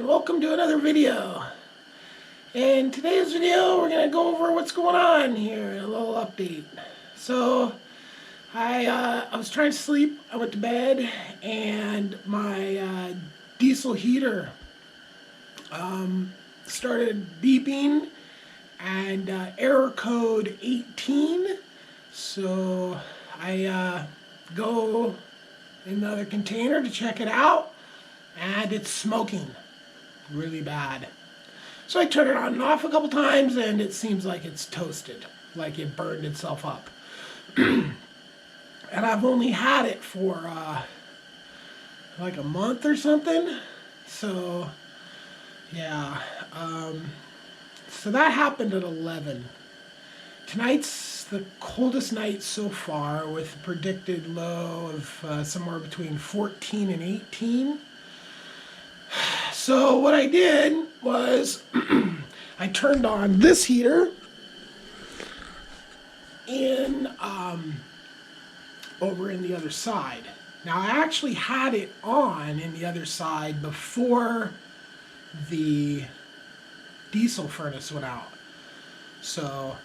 and welcome to another video. In today's video we're going to go over what's going on here, a little update. So I was trying to sleep, I went to bed, and my diesel heater started beeping and error code 18. So I go in another container to check it out, and it's smoking really bad. So I turn it on and off a couple times, and it seems like it's toasted, like it burned itself up. And I've only had it for like a month or something. So yeah, so that happened at 11. Tonight's the coldest night so far, with a predicted low of somewhere between 14 and 18. So what I did was I turned on this heater in over in the other side. Now I actually had it on in the other side before the diesel furnace went out. So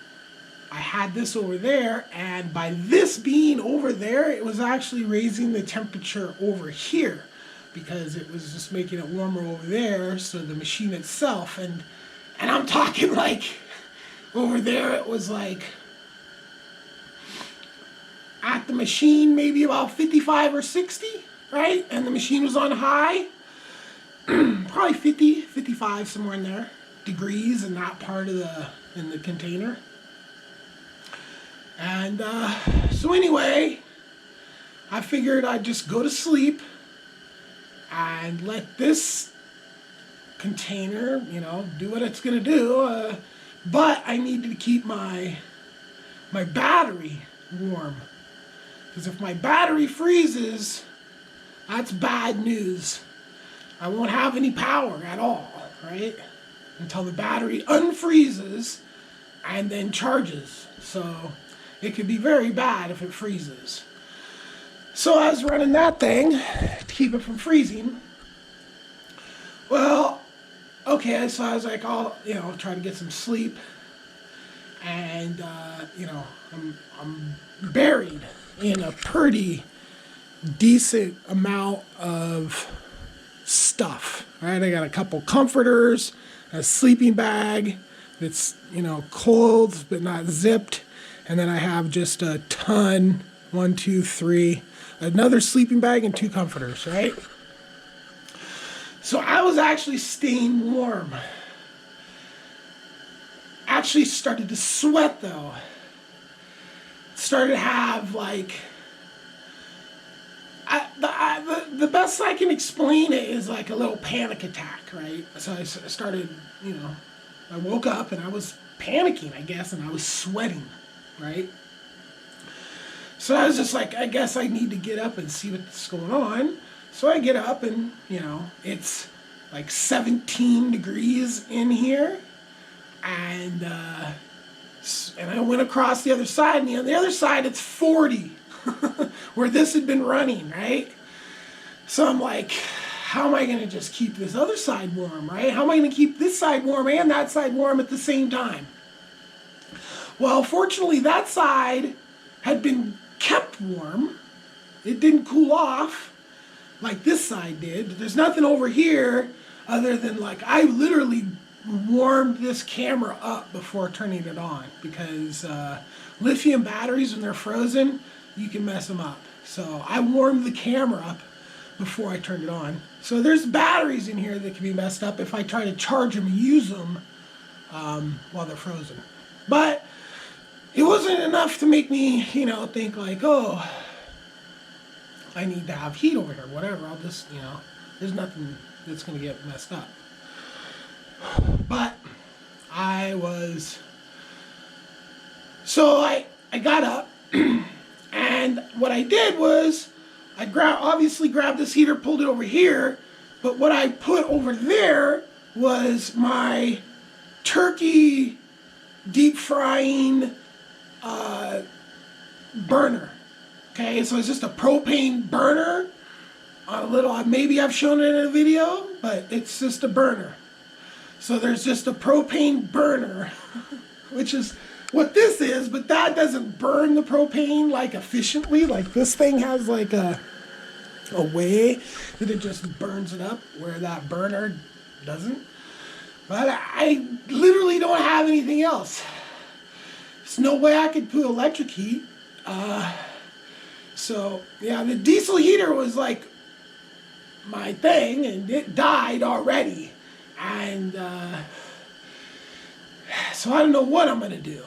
I had this over there, and by this being over there, it was actually raising the temperature over here, because it was just making it warmer over there. So the machine itself, and I'm talking like over there it was like at the machine maybe about 55 or 60, right? And the machine was on high, probably 50, 55, somewhere in there, degrees in that part of the container. And so anyway, I figured I'd just go to sleep and let this container, do what it's gonna do. But I needed to keep my battery warm, because if my battery freezes, that's bad news. I won't have any power at all, right? Until the battery unfreezes and then charges. So it could be very bad if it freezes. So I was running that thing to keep it from freezing. Well, okay, so I was like, I'll, try to get some sleep. And, I'm buried in a pretty decent amount of stuff, right? I got a couple comforters, a sleeping bag that's, cold but not zipped. And then I have just a ton, 1, 2, 3, another sleeping bag and 2 comforters, right? So I was actually staying warm. Actually started to sweat though. Started to have like, the best I can explain it is like a little panic attack, right? So I started, I woke up and I was panicking, I guess, and I was sweating, right? So I was just like, I guess I need to get up and see what's going on. So I get up and, it's like 17 degrees in here. And I went across the other side, and on the other side it's 40, where this had been running, right? So I'm like, how am I going to just keep this other side warm, right? How am I going to keep this side warm and that side warm at the same time? Well, fortunately, that side had been kept warm. It didn't cool off like this side did. There's nothing over here other than, like, I literally warmed this camera up before turning it on, because lithium batteries, when they're frozen, you can mess them up. So I warmed the camera up before I turned it on. So there's batteries in here that can be messed up if I try to charge them and use them while they're frozen. But it wasn't enough to make me, think like, oh, I need to have heat over here, whatever. I'll just, there's nothing that's going to get messed up. But so I got up, and what I did was I obviously grabbed this heater, pulled it over here, but what I put over there was my turkey deep frying burner. Okay, so it's just a propane burner on a little, maybe I've shown it in a video, but it's just a burner. So there's just a propane burner, which is what this is, but that doesn't burn the propane like efficiently. Like this thing has like a way that it just burns it up, where that burner doesn't. But I literally don't have anything else. There's no way I could put electric heat. So yeah, the diesel heater was like my thing, and it died already. And so I don't know what I'm gonna do.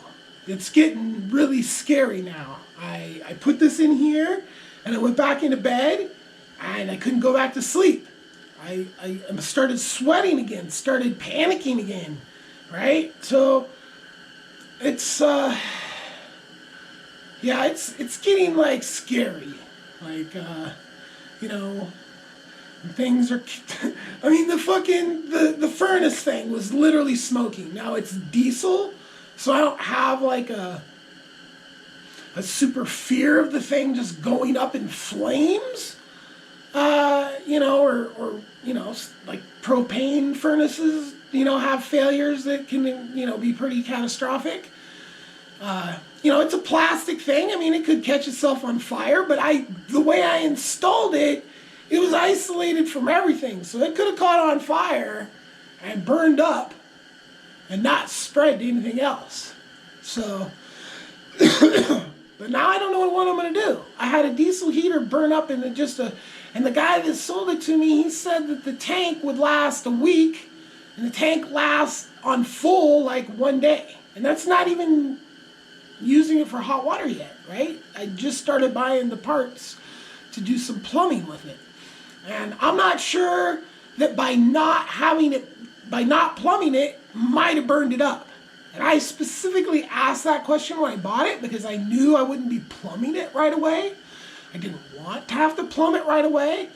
It's getting really scary now. I put this in here, and I went back into bed, and I couldn't go back to sleep. I started sweating again, started panicking again, right? So it's yeah, it's getting like scary, like you know, things are. I mean, the furnace thing was literally smoking. Now it's diesel, so I don't have like a super fear of the thing just going up in flames. You know, or you know, like propane furnaces, you know, have failures that can, you know, be pretty catastrophic. You know, it's a plastic thing. I mean, it could catch itself on fire, but the way I installed it, it was isolated from everything. So it could have caught on fire and burned up and not spread to anything else. So, but now I don't know what I'm going to do. I had a diesel heater burn up and and the guy that sold it to me, he said that the tank would last a week, and the tank lasts on full like 1 day. And that's not even using it for hot water yet, right? I just started buying the parts to do some plumbing with it. And I'm not sure that by not plumbing it, might have burned it up. And I specifically asked that question when I bought it because I knew I wouldn't be plumbing it right away. I didn't want to have to plumb it right away.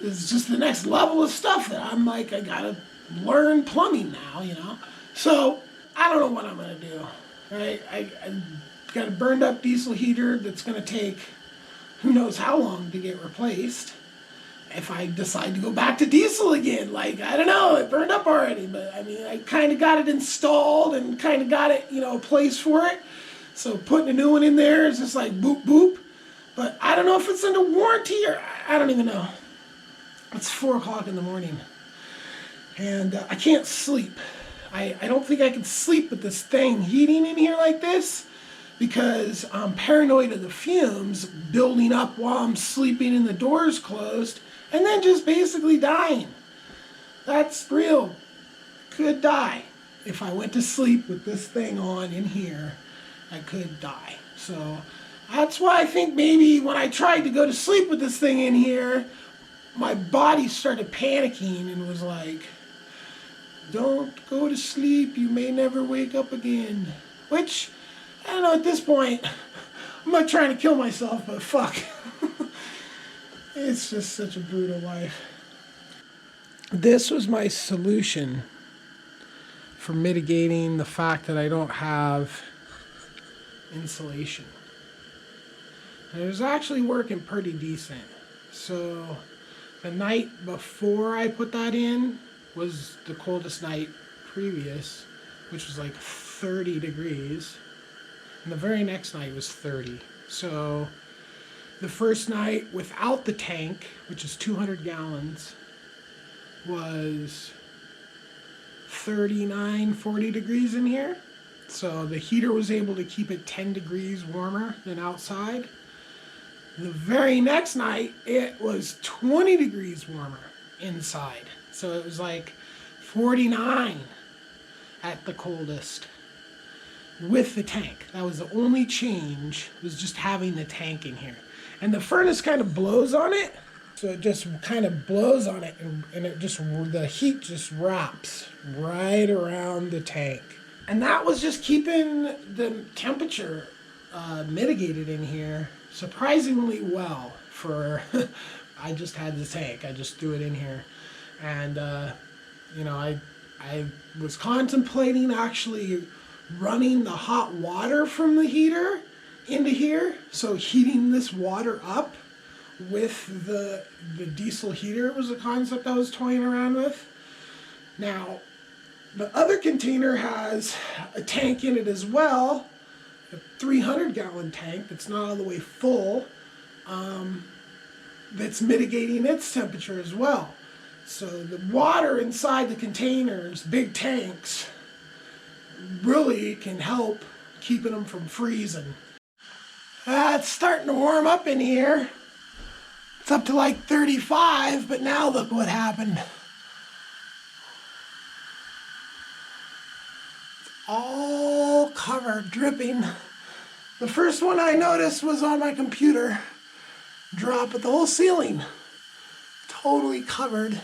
It's just the next level of stuff that I'm like, I gotta learn plumbing now, you know? So, I don't know what I'm gonna do, right? I got a burned up diesel heater that's gonna take who knows how long to get replaced. If I decide to go back to diesel again, like, I don't know, it burned up already, but I mean, I kind of got it installed and kind of got it, you know, a place for it. So putting a new one in there is just like boop, boop. But I don't know if it's under warranty or I don't even know. It's 4 o'clock in the morning. And I can't sleep. I don't think I can sleep with this thing heating in here like this because I'm paranoid of the fumes building up while I'm sleeping and the door's closed and then just basically dying. That's real. Could die. If I went to sleep with this thing on in here, I could die. So that's why I think maybe when I tried to go to sleep with this thing in here, my body started panicking and was like, don't go to sleep, you may never wake up again. Which, I don't know, at this point, I'm not trying to kill myself, but fuck. It's just such a brutal life. This was my solution for mitigating the fact that I don't have insulation. And it was actually working pretty decent. So the night before I put that in was the coldest night previous, which was like 30 degrees. And the very next night was 30. So the first night without the tank, which is 200 gallons, was 39, 40 degrees in here. So the heater was able to keep it 10 degrees warmer than outside. The very next night, it was 20 degrees warmer inside. So it was like 49 at the coldest with the tank. That was the only change, was just having the tank in here. And the furnace kind of blows on it. So it just kind of blows on it and it just, the heat just wraps right around the tank. And that was just keeping the temperature mitigated in here surprisingly well for, I just had the tank, I just threw it in here. And, you know, I was contemplating actually running the hot water from the heater into here. So heating this water up with the diesel heater was a concept I was toying around with. Now, the other container has a tank in it as well, a 300-gallon tank that's not all the way full, that's mitigating its temperature as well. So the water inside the containers, big tanks, really can help keeping them from freezing. It's starting to warm up in here. It's up to like 35, but now look what happened. It's all covered, dripping. The first one I noticed was on my computer. Drop, but the whole ceiling totally covered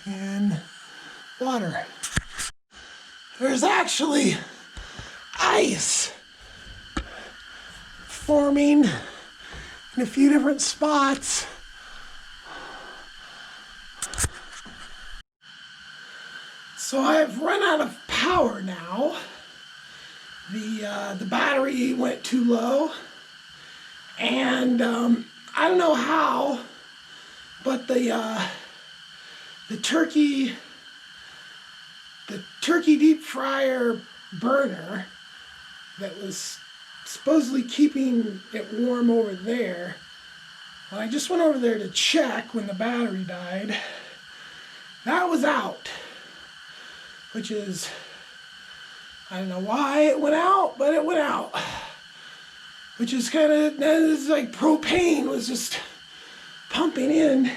in water. There's actually ice forming in a few different spots. So I've run out of power now. The battery went too low, and I don't know how, but the turkey deep fryer burner that was supposedly keeping it warm over there, well, I just went over there to check when the battery died. That was out, which is, I don't know why it went out, but it went out. Which is kind of, it's like propane was just pumping in.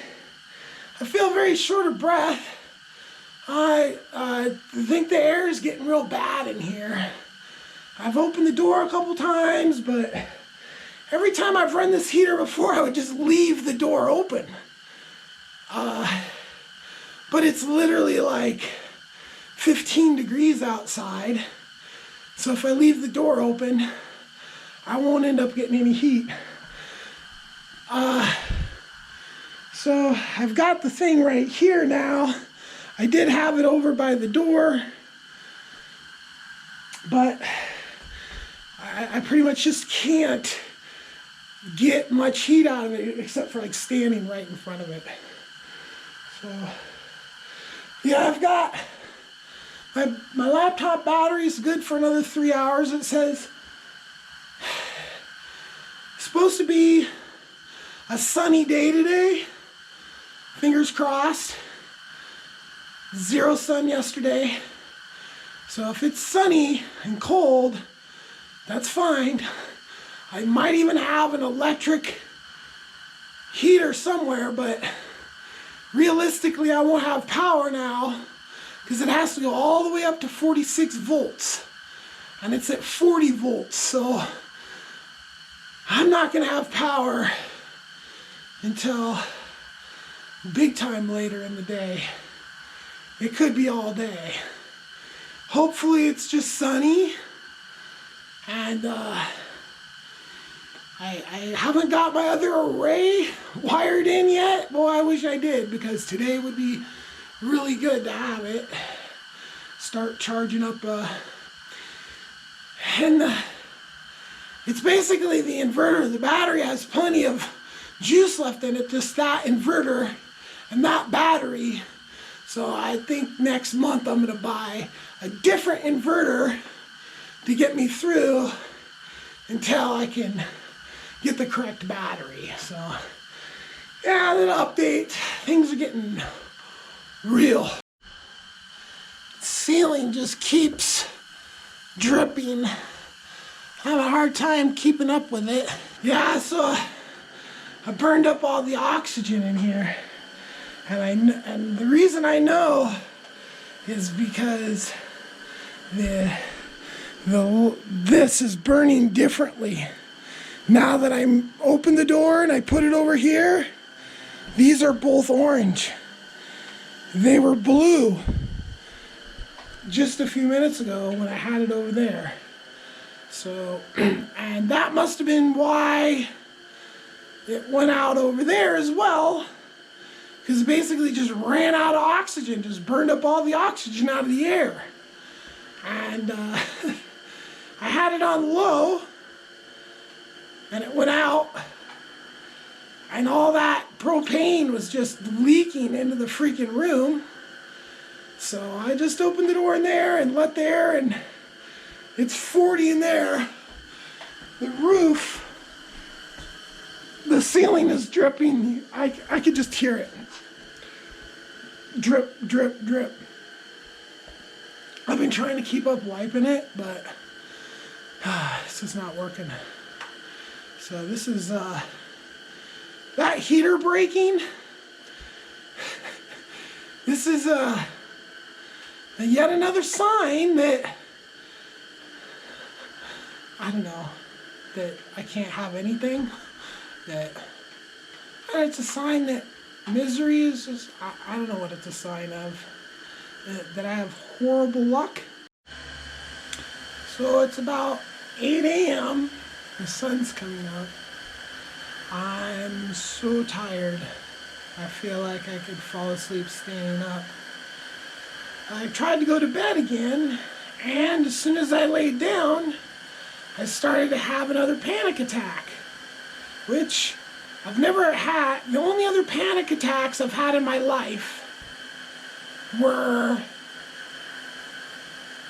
I feel very short of breath. I think the air is getting real bad in here. I've opened the door a couple times, but every time I've run this heater before, I would just leave the door open. But it's literally like 15 degrees outside. So if I leave the door open, I won't end up getting any heat. So I've got the thing right here now. I did have it over by the door, but I pretty much just can't get much heat out of it except for like standing right in front of it. So yeah, I've got my laptop battery is good for another 3 hours, it says. It's supposed to be a sunny day today. Fingers crossed. 0 sun yesterday. So if it's sunny and cold, that's fine. I might even have an electric heater somewhere, but realistically I won't have power now because it has to go all the way up to 46 volts. And it's at 40 volts, so I'm not going to have power until big time later in the day. It could be all day. Hopefully it's just sunny, and I haven't got my other array wired in yet. Boy, I wish I did, because today would be really good to have it. Start charging up, and it's basically the inverter. The battery has plenty of juice left in it, just that inverter and that battery. So I think next month I'm going to buy a different inverter to get me through until I can get the correct battery. So yeah, a little update. Things are getting real. The ceiling just keeps dripping. I have a hard time keeping up with it. Yeah, so I burned up all the oxygen in here. And the reason I know is because this is burning differently. Now that I open the door and I put it over here, these are both orange. They were blue just a few minutes ago when I had it over there. So, and that must have been why it went out over there as well. Because it basically just ran out of oxygen, just burned up all the oxygen out of the air. And I had it on low, and it went out. And all that propane was just leaking into the freaking room. So I just opened the door in there and let the air, and it's 40 in there. The roof, the ceiling is dripping. I could just hear it. Drip, drip, drip. I've been trying to keep up wiping it, but this is not working. So this is that heater breaking. This is yet another sign that, I don't know, that I can't have anything. That it's a sign that misery is just, I don't know what it's a sign of. That I have horrible luck. So it's about 8 a.m. The sun's coming up. I'm so tired. I feel like I could fall asleep standing up. I tried to go to bed again, and as soon as I laid down, I started to have another panic attack, which I've never had. The only other panic attacks I've had in my life were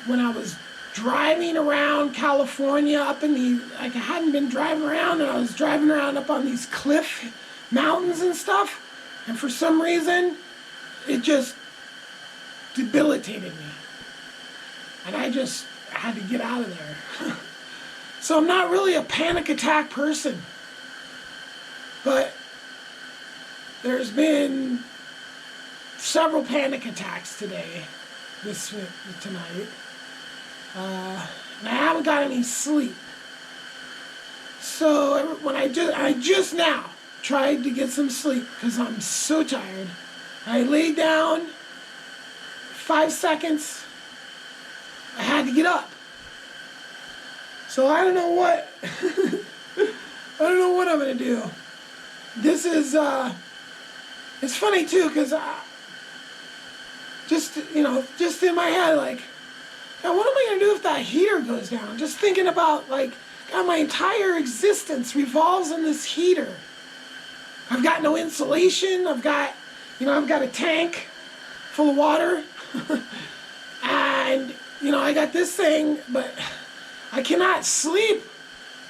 when I was driving around California up in the, like I hadn't been driving around, and I was driving around up on these cliff mountains and stuff, and for some reason it just debilitated me, and I just had to get out of there. So I'm not really a panic attack person, but there's been several panic attacks tonight. And I haven't got any sleep. So when I just now tried to get some sleep because I'm so tired. I laid down 5 seconds. I had to get up. So I don't know what I don't know what I'm gonna do. This is it's funny too, because just in my head, like, now what am I gonna do if that heater goes down? Just thinking about, like, God, my entire existence revolves on this heater. I've got no insulation. I've got a tank full of water, and I got this thing, but I cannot sleep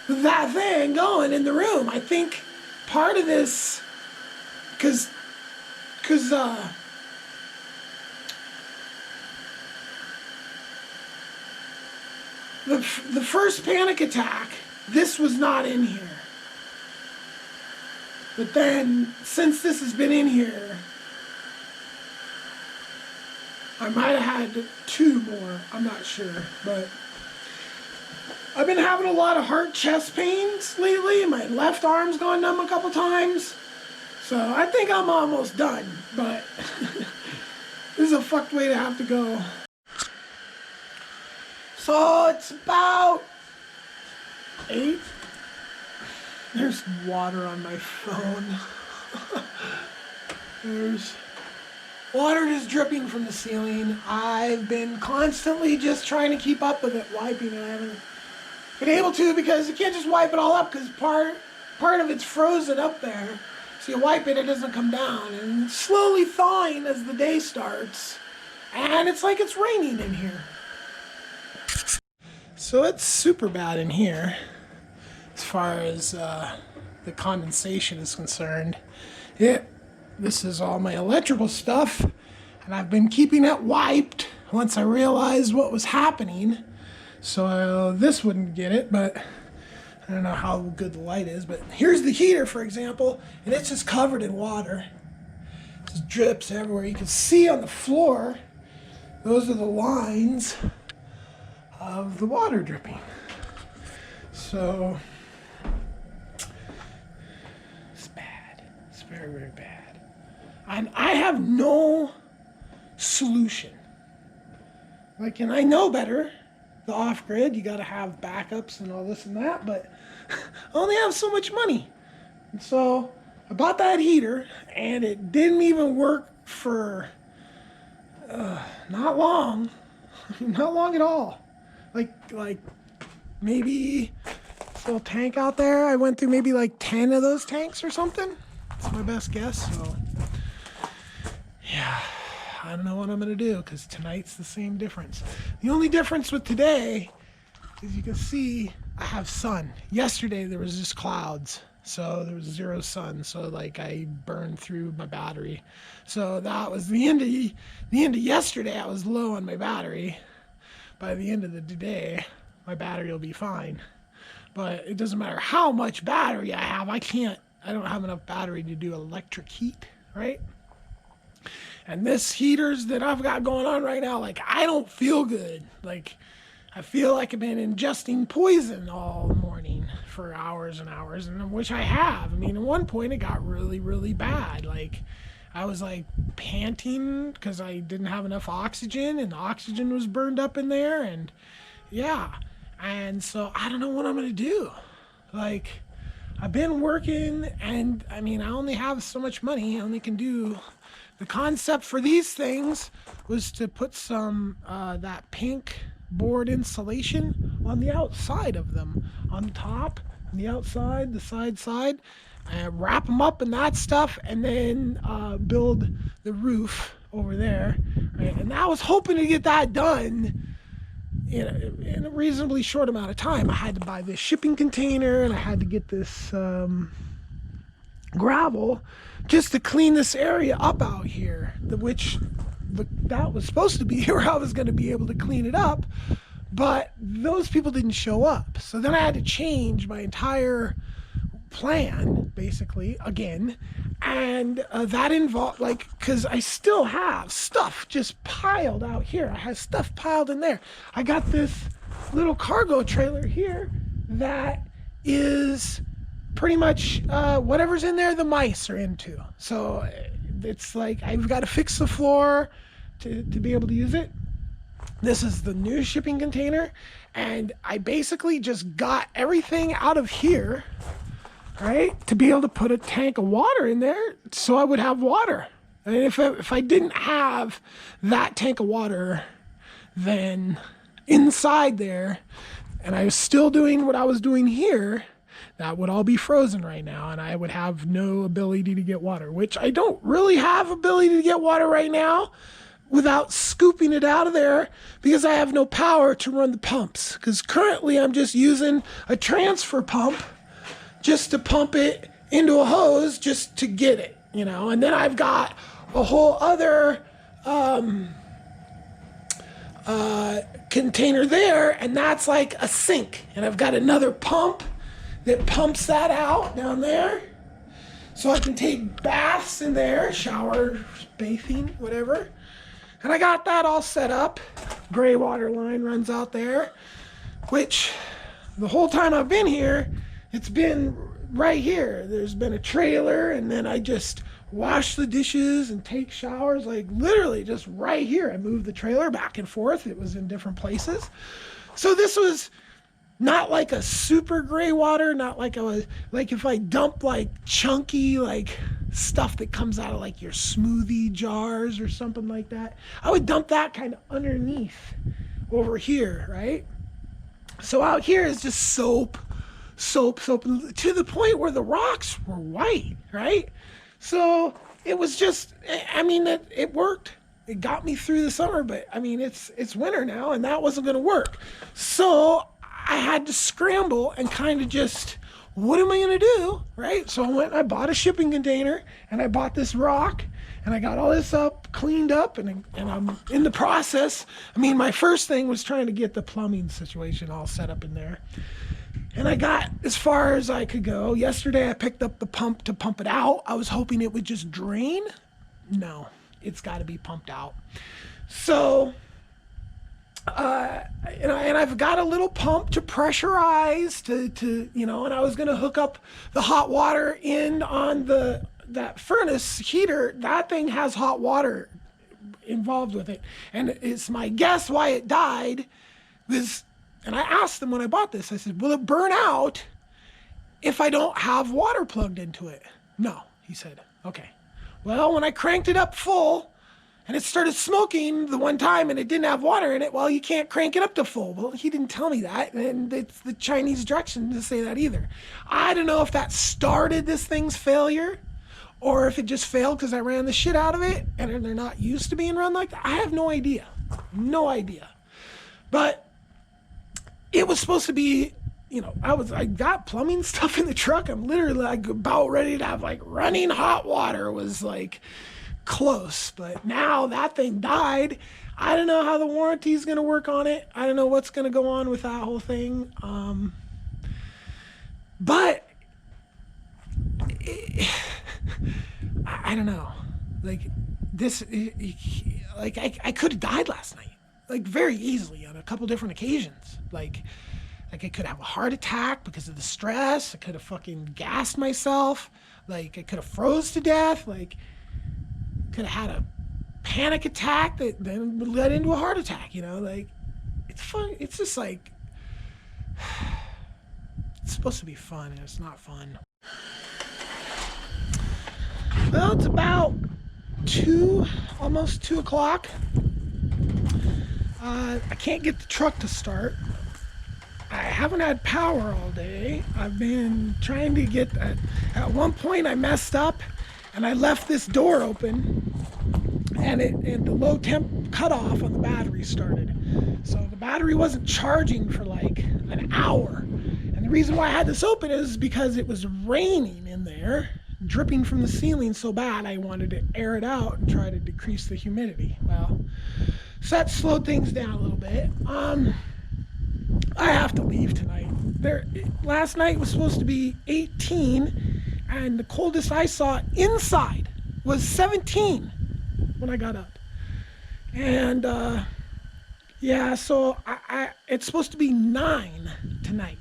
with that thing going in the room. I think part of this, because the first panic attack, this was not in here. But then, since this has been in here, I might have had 2 more. I'm not sure, but I've been having a lot of heart chest pains lately. My left arm's gone numb a couple times. So I think I'm almost done, but this is a fucked way to have to go. So it's about 8. There's water on my phone. There's water just dripping from the ceiling. I've been constantly just trying to keep up with it, wiping it. I haven't been able to, because you can't just wipe it all up, because part of it's frozen up there. So you wipe it, it doesn't come down, and it's slowly thawing as the day starts. And it's like it's raining in here. So it's super bad in here as far as the condensation is concerned. This is all my electrical stuff, and I've been keeping it wiped once I realized what was happening, so this wouldn't get it. But I don't know how good the light is, but here's the heater, for example, and it's just covered in water. It just drips everywhere. You can see on the floor, those are the lines of the water dripping. So it's bad. It's very, very bad. I have no solution. Like, and I know better. The off-grid, you got to have backups and all this and that, but I only have so much money. And so I bought that heater, and it didn't even work for not long. Not long at all. Like maybe this little tank out there, I went through maybe like 10 of those tanks or something. That's my best guess. So, yeah, I don't know what I'm going to do because tonight's the same difference. The only difference with today is you can see I have sun. Yesterday there was just clouds. So there was zero sun. So like I burned through my battery. So that was the end of yesterday. I was low on my battery. By the end of the day, my battery will be fine. But it doesn't matter how much battery I have. I don't have enough battery to do electric heat, right? And this heaters that I've got going on right now, like I don't feel good. Like I feel like I've been ingesting poison all morning for hours and hours, and which I have. I mean, at one point it got really, really bad. Like I was like panting because I didn't have enough oxygen, and the oxygen was burned up in there, and yeah. And so I don't know what I'm gonna do. Like I've been working, and I mean, I only have so much money. I only can do. The concept for these things was to put some that pink board insulation on the outside of them, on the top, and the outside, the side, wrap them up in that stuff, and then build the roof over there, right? And I was hoping to get that done in a reasonably short amount of time. I had to buy this shipping container, and I had to get this gravel just to clean this area up out here, that was supposed to be where I was going to be able to clean it up, but those people didn't show up. So then I had to change my entire plan, basically, again, and that involved, like, because I still have stuff just piled out here. I have stuff piled in there. I got this little cargo trailer here that is pretty much whatever's in there the mice are into. So it's like I've got to fix the floor to be able to use it. This is the new shipping container, and I basically just got everything out of here, right, to be able to put a tank of water in there so I would have water. I mean, if I didn't have that tank of water, then inside there, and I was still doing what I was doing here, that would all be frozen right now, and I would have no ability to get water, which I don't really have ability to get water right now without scooping it out of there because I have no power to run the pumps. Because currently I'm just using a transfer pump just to pump it into a hose just to get it, you know. And then I've got a whole other container there, and that's like a sink. And I've got another pump that pumps that out down there, so I can take baths in there, shower, bathing, whatever. And I got that all set up. Gray water line runs out there, which the whole time I've been here, it's been right here. There's been a trailer, and then I just wash the dishes and take showers, like literally just right here. I moved the trailer back and forth. It was in different places. So this was not like a super gray water, not like like if I dump like chunky like stuff that comes out of like your smoothie jars or something like that, I would dump that kind of underneath over here, right? So out here is just soap, to the point where the rocks were white, right? So it was just, I mean, it worked. It got me through the summer, but I mean, it's winter now, and that wasn't going to work. So I had to scramble and kind of just, what am I going to do, right? So I went and I bought a shipping container, and I bought this rock, and I got all this up, cleaned up, and I'm in the process. I mean, my first thing was trying to get the plumbing situation all set up in there. And I got as far as I could go. Yesterday I picked up the pump to pump it out. I was hoping it would just drain. No, it's got to be pumped out. So and I've got a little pump to pressurize to you know, and I was going to hook up the hot water in on that furnace heater. That thing has hot water involved with it, and it's my guess why it died was, and I asked them when I bought this, I said, will it burn out if I don't have water plugged into it? No, he said. Okay. Well, when I cranked it up full and it started smoking the one time and it didn't have water in it, well, you can't crank it up to full. Well, he didn't tell me that, and it's the Chinese directions to say that either. I don't know if that started this thing's failure or if it just failed because I ran the shit out of it and they're not used to being run like that. I have no idea. No idea. But it was supposed to be, you know, I got plumbing stuff in the truck. I'm literally like about ready to have like running hot water. Was like close, but now that thing died. I don't know how the warranty is going to work on it. I don't know what's going to go on with that whole thing. But I don't know. Like this, like I could have died last night, like very easily on a couple different occasions. Like I could have a heart attack because of the stress. I could have fucking gassed myself. Like I could have froze to death. Like could have had a panic attack that then led into a heart attack. You know, like it's fun. It's just like it's supposed to be fun and it's not fun. Well, it's about almost 2 o'clock. I can't get the truck to start. I haven't had power all day. I've been trying to get that. At one point I messed up and I left this door open and the low temp cutoff on the battery started. So the battery wasn't charging for like an hour. And the reason why I had this open is because it was raining in there, dripping from the ceiling so bad I wanted to air it out and try to decrease the humidity. Well, so that slowed things down a little bit. I have to leave tonight. Last night was supposed to be 18 and the coldest I saw inside was 17 when I got up. And yeah, so it's supposed to be 9 tonight.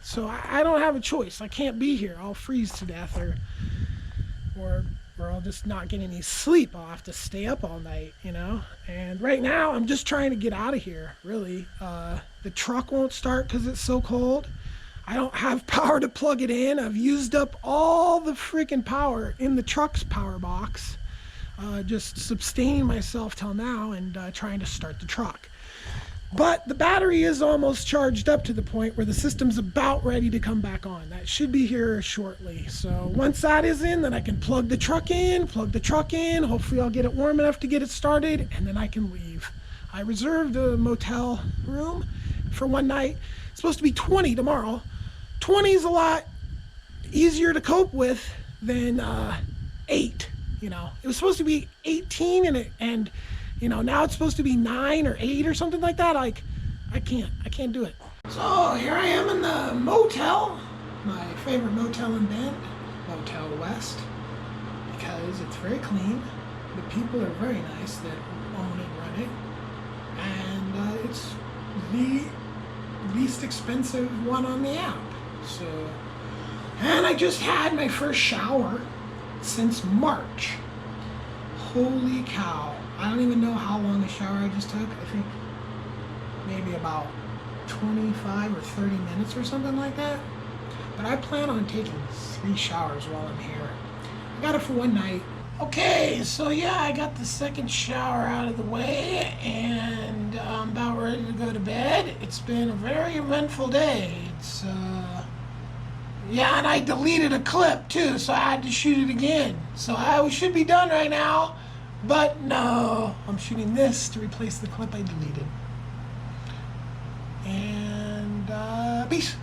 So I don't have a choice. I can't be here. I'll freeze to death or I'll just not get any sleep. I'll have to stay up all night, you know? And right now I'm just trying to get out of here, really. The truck won't start because it's so cold. I don't have power to plug it in. I've used up all the freaking power in the truck's power box. Just sustaining myself till now and trying to start the truck. But the battery is almost charged up to the point where the system's about ready to come back on. That should be here shortly. So once that is in, then I can plug the truck in. Hopefully I'll get it warm enough to get it started, and then I can leave. I reserved a motel room for one night. It's supposed to be 20 tomorrow. 20 is a lot easier to cope with than 8. You know, it was supposed to be 18 and you know, now it's supposed to be 9 or 8 or something like that. Like, I can't do it. So here I am in the motel, my favorite motel in Bend, Motel West, because it's very clean. The people are very nice that own and run it, and it's the least expensive one on the app. So, and I just had my first shower since March. Holy cow. I don't even know how long the shower I just took. I think maybe about 25 or 30 minutes or something like that. But I plan on taking 3 showers while I'm here. I got it for one night. Okay, so yeah, I got the second shower out of the way and I'm about ready to go to bed. It's been a very eventful day. Yeah, and I deleted a clip too, so I had to shoot it again. So I should be done right now. But no, I'm shooting this to replace the clip I deleted. And peace.